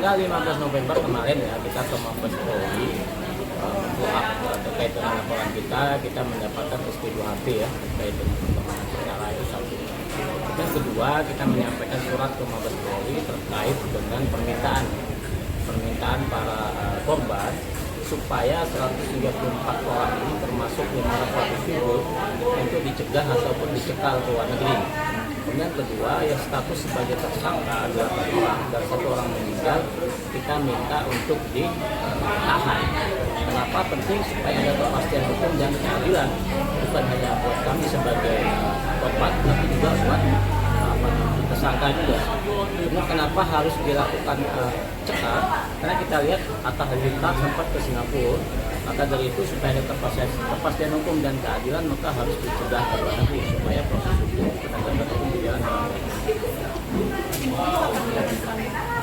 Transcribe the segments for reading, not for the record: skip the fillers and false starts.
tanggal 15 November kemarin ya kita ke Mabes Polri terkait dengan laporan kita mendapatkan SP2HP ya terkait dengan perkembangan perkara itu satu. Dan kedua kita menyampaikan surat ke Mabes Polri terkait dengan permintaan para korban supaya 134 orang ini termasuk 500 figur untuk dicegah ataupun dicekal ke luar negeri. Kemudian kedua, yang status sebagai tersangka 8 orang dan 1 orang meninggal, kita minta untuk ditahan. Kenapa penting? Supaya ada kepastian hukum dan keadilan, bukan hanya buat kami sebagai korban, tapi juga buat tersangka juga. Ini kenapa harus dilakukan cekal? Karena kita lihat Atta Halilintar sempat ke Singapura, maka dari itu supaya ada kepastian hukum dan keadilan maka harus dicegah ke luar negeri supaya proses hukum penegakan hukum berjalan dengan baik.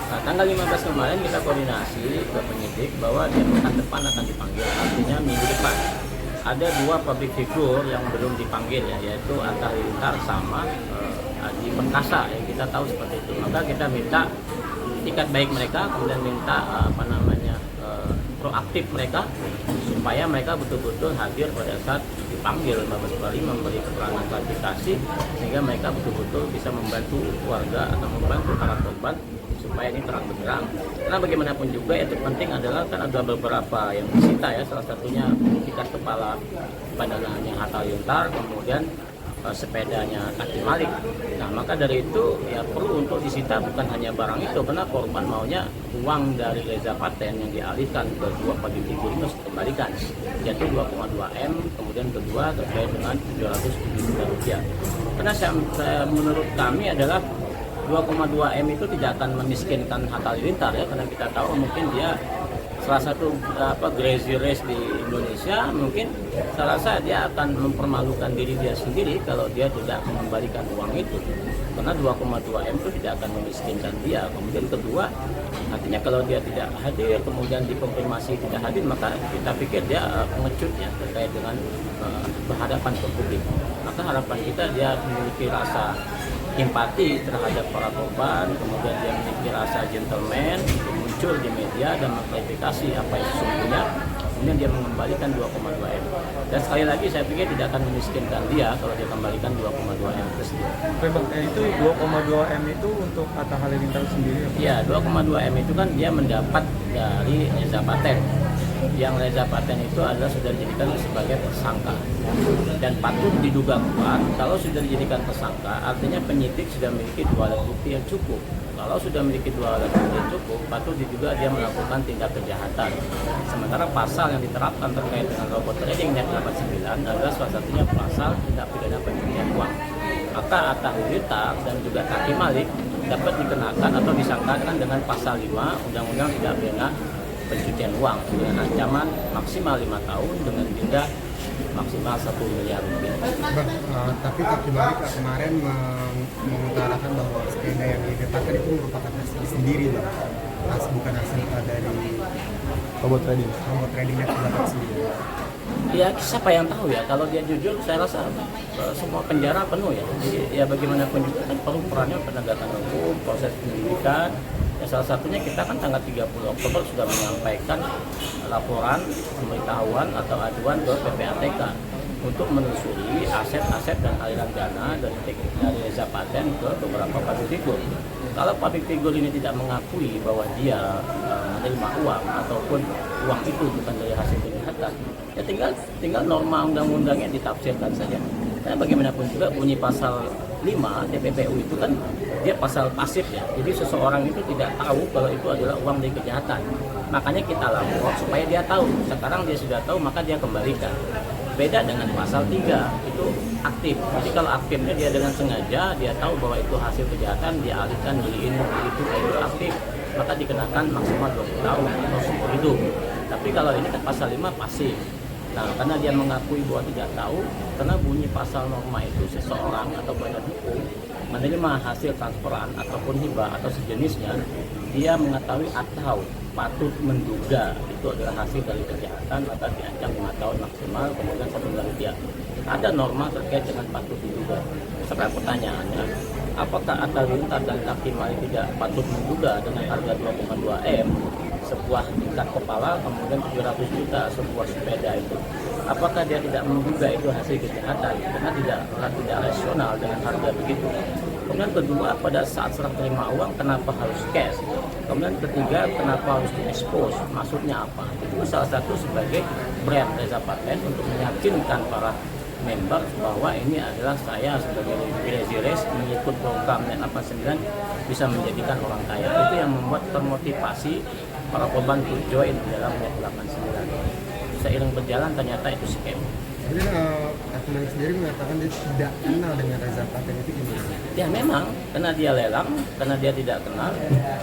Nah, tanggal 15 kemarin kita koordinasi ke penyidik bahwa dia pekan depan akan dipanggil, artinya minggu depan. Ada 2 public figure yang belum dipanggil ya, yaitu Atta Halilintar sama Adi Perkasa yang kita tahu seperti itu. Maka kita minta itikat baik mereka, kemudian minta proaktif mereka supaya mereka betul-betul hadir pada saat dipanggil Mabes Polri memberi keterangan klarifikasi sehingga mereka betul-betul bisa membantu keluarga atau membantu para korban supaya ini terang benderang. Karena bagaimanapun juga yang terpenting adalah kan ada beberapa yang disita ya, salah satunya tiket kepala bandananya Atta Halilintar, kemudian sepedanya Kaki Malik. Nah maka dari itu ya perlu untuk disita bukan hanya barang itu, karena korban maunya uang dari Reza Paten yang dialihkan ke 2 public figure ini harus dikembalikan, yaitu 2,2 M, kemudian kedua terkait dengan 700 juta rupiah. Karena menurut kami adalah 2,2 M itu tidak akan memiskinkan Atta Halilintar ya, karena kita tahu mungkin dia salah satu crazy race di Indonesia, mungkin saya rasa dia akan mempermalukan diri dia sendiri kalau dia tidak mengembalikan uang itu, karena 2,2 M itu tidak akan memiskinkan dia. Kemudian kedua, artinya kalau dia tidak hadir kemudian dikonfirmasi tidak hadir, maka kita pikir dia pengecut ya terkait dengan berhadapan ke publik. Maka harapan kita dia memiliki rasa empati terhadap para korban, kemudian dia memiliki rasa gentleman muncul di media dan mengklarifikasi apa yang sesungguhnya, kemudian dia mengembalikan 2,2 M. Dan sekali lagi saya pikir tidak akan memiskinkan dia kalau dia kembalikan 2,2 M tersebut. Itu 2,2 M itu untuk Atta Halilintar sendiri? Ya, 2,2 M itu kan dia mendapat dari Reza Paten. Yang Reza Paten itu adalah sudah dijadikan sebagai tersangka dan patut diduga kuat. Kalau sudah dijadikan tersangka, artinya penyidik sudah memiliki 2 alat bukti yang cukup. Kalau sudah memiliki 2 alat bukti yang cukup, patut diduga dia melakukan tindak kejahatan. Sementara pasal yang diterapkan terkait dengan robot trading net 89 adalah salah satunya pasal tindak pidana pencucian uang. Maka Atta Halilintar dan juga Kaki Malik dapat dikenakan atau disangkakan dengan pasal 5 Undang-Undang Tindak Pidana Pencucian Uang dengan ancaman maksimal 5 tahun dengan denda maksimal 1 miliar rupiah. Tapi Kaki Malik kemarin mengutarakan bahwa sepeda yang didapatkan itu merupakan hasil sendiri, bukan hasil dari robot trading yang didapat sendiri. Ya siapa yang tahu ya, kalau dia jujur saya rasa semua penjara penuh ya. Jadi ya bagaimanapun juga kan perlu perannya penegakan hukum, proses penyelidikan. Ya, salah satunya kita kan tanggal 30 Oktober sudah menyampaikan laporan pemberitahuan atau aduan ke PPATK untuk menelusuri aset-aset dan aliran dana dari Reza Paten ke beberapa public figure. Kalau public figure ini tidak mengakui bahwa dia menerima uang ataupun uang itu bukan dari hasil kejahatan, ya tinggal norma undang-undangnya ditafsirkan saja. Karena bagaimanapun juga bunyi pasal 5 TPPU itu kan dia pasal pasif ya. Jadi seseorang itu tidak tahu kalau itu adalah uang dari kejahatan. Makanya kita lapor supaya dia tahu. Sekarang dia sudah tahu maka dia kembalikan. Beda dengan pasal 3 itu aktif. Jadi kalau aktifnya dia dengan sengaja dia tahu bahwa itu hasil kejahatan, dia alihkan beliin itu aktif, maka dikenakan maksimal 20 tahun atau seumur hidup. Tapi kalau ini kan pasal 5 pasif. Nah, karena dia mengakui bahwa tidak tahu, karena bunyi pasal norma itu seseorang atau badan hukum menerima hasil transferan ataupun hibah atau sejenisnya, dia mengetahui atau patut menduga itu adalah hasil dari kejahatan, maka diancam 5 tahun maksimal, kemudian 1 miliar rupiah. Ada norma terkait dengan patut diduga. Sekarang pertanyaannya, apakah Atta Halilintar dan Taki Malik tidak patut menduga dengan harga 2,2 M sebuah tingkat kepala, kemudian 700 juta sebuah sepeda itu? Apakah dia tidak menduga itu hasil kejahatan karena tidak rasional dengan harga begitu? Kemudian kedua, pada saat serah terima uang kenapa harus cash? Kemudian ketiga, kenapa harus diekspos? Maksudnya apa? Itu salah satu sebagai brand Reza Paten untuk meyakinkan para member bahwa ini adalah saya sebagai Crazy Race mengikut program Net 89 bisa menjadikan orang kaya. Itu yang membuat termotivasi para korban untuk join dalam Net 89. Seiring berjalan ternyata itu scam. Kemudian Taki Malik sendiri mengatakan dia tidak kenal dengan Reza Paten, itu gimana? Ya memang, karena dia lelang, karena dia tidak kenal,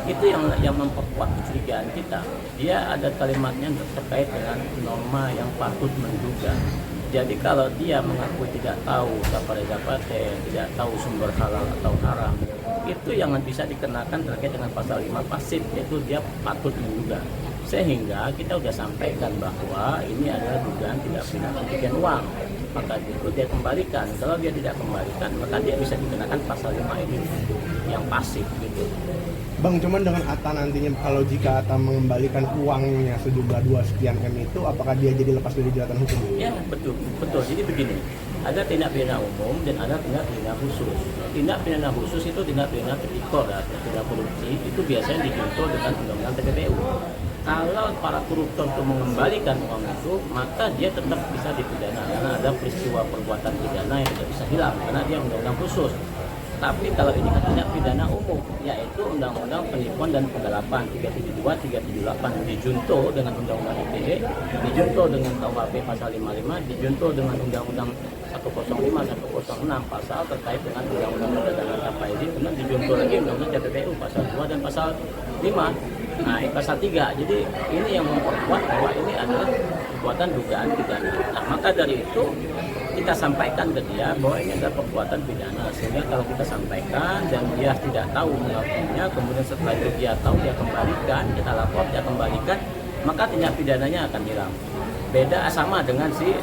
itu yang memperkuat kecurigaan kita. Dia ada kalimatnya terkait dengan norma yang patut menduga. Jadi kalau dia mengaku tidak tahu siapa Reza Paten, tidak tahu sumber halal atau haram, itu yang bisa dikenakan terkait dengan pasal 5 pasif, yaitu dia patut menduga. Sehingga kita sudah sampaikan bahwa ini adalah dugaan tidak pidana pencucian uang. Maka itu dia kembalikan. Kalau dia tidak kembalikan, maka dia bisa dikenakan pasal 5 ini yang pasif gitu. Bang, cuman dengan Atta nantinya kalau jika Atta mengembalikan uangnya sejumlah 2 sekian M itu, apakah dia jadi lepas dari jeratan hukum? Ya betul. Jadi begini, ada tindak pidana umum dan ada tindak pidana khusus. Tindak pidana khusus itu tindak pidana tipikor atau tindak korupsi, itu biasanya dijuntur dengan undang-undang TPPU. Kalau para koruptor itu mengembalikan uang itu, maka dia tetap bisa dipidana karena ada peristiwa perbuatan pidana yang tidak bisa hilang karena dia undang-undang khusus. Tapi kalau ini kan tindak pidana umum, yaitu Undang-Undang Penipuan dan Penggelapan 372, 378 dijuntur dengan Undang-Undang ITE, dijuntur dengan KUHP pasal 55, dijuntur dengan Undang-Undang 105, 106 pasal terkait dengan Undang-Undang Perdagangan Kapal Izin, kemudian dijuntur lagi Undang-Undang TPPU pasal 2 dan pasal 5. Nah, pasal 3. Jadi ini yang memperkuat bahwa ini adalah perbuatan dugaan pidana. Nah, maka dari itu kita sampaikan ke dia bahwa ini adalah perbuatan pidana, sehingga kalau kita sampaikan dan dia tidak tahu melakukannya, kemudian setelah itu dia tahu, dia kembalikan, kita lapor, dia kembalikan, maka tindak pidananya akan hilang. Beda sama dengan si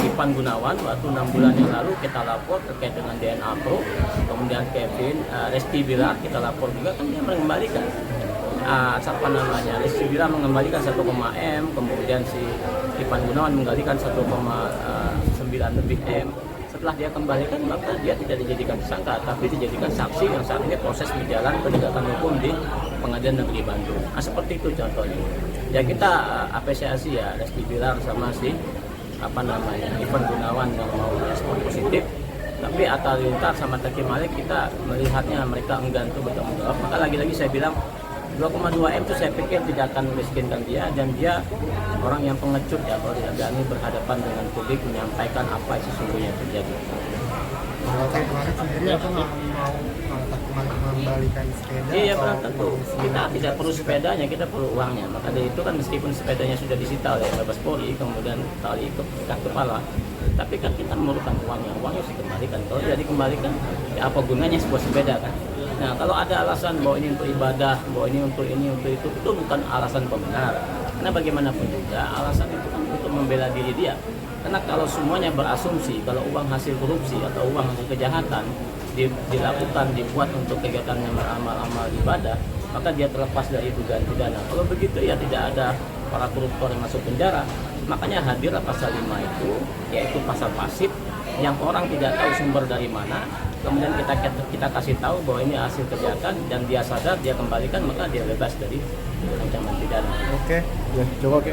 Ivan Gunawan, waktu 6 bulan yang lalu kita lapor terkait dengan DNA Pro, kemudian Kevin, Resti Bilar kita lapor juga, kan dia mengembalikan. Resti Bilar mengembalikan 1, M, kemudian si Ivan Gunawan mengembalikan 1,9 lebih M. Setelah dia kembalikan, maka dia tidak dijadikan tersangka, tapi dijadikan saksi yang saat ini proses berjalan penegakan hukum di Pengadilan Negeri Bandung. Nah, seperti itu contohnya. Ya kita apresiasi ya Resti Bilar sama si Ivan Gunawan yang mau respon positif. Tapi Atta Halilintar sama Taki Malik kita melihatnya mereka enggan untuk bertanggung jawab. Maka lagi-lagi saya bilang 2,2 M itu saya pikir tidak akan memiskinkan dia, dan dia orang yang pengecut ya kalau tidak berani berhadapan dengan publik menyampaikan apa yang sesungguhnya terjadi. Kalau Taki Malik sendiri apa mau Taki Malik mengembalikan sepeda? Iya belum tentu. Kita tidak perlu sepedanya, kita perlu uangnya. Maka dari itu kan meskipun sepedanya sudah disita oleh Mabes Polri, kemudian tali ikat kepala, tapi kan kita memerlukan uangnya harus dikembalikan. Kalau tidak dikembalikan, ya apa gunanya sebuah sepeda kan? Nah, kalau ada alasan bahwa ini untuk ibadah, bahwa ini untuk itu bukan alasan pembenar. Karena bagaimanapun juga alasan itu kan untuk membela diri dia. Karena kalau semuanya berasumsi kalau uang hasil korupsi atau uang hasil kejahatan dilakukan, dibuat untuk kegiatan yang beramal-amal ibadah, maka dia terlepas dari dugaan pidana. Kalau begitu ya tidak ada para koruptor yang masuk penjara. Makanya hadirlah pasal 5 itu, yaitu pasal pasif yang orang tidak tahu sumber dari mana. Kemudian kita kasih tahu bahwa ini hasil kejahatan dan dia sadar, dia kembalikan, maka dia bebas dari ancaman pidana. Oke, ya, coba oke.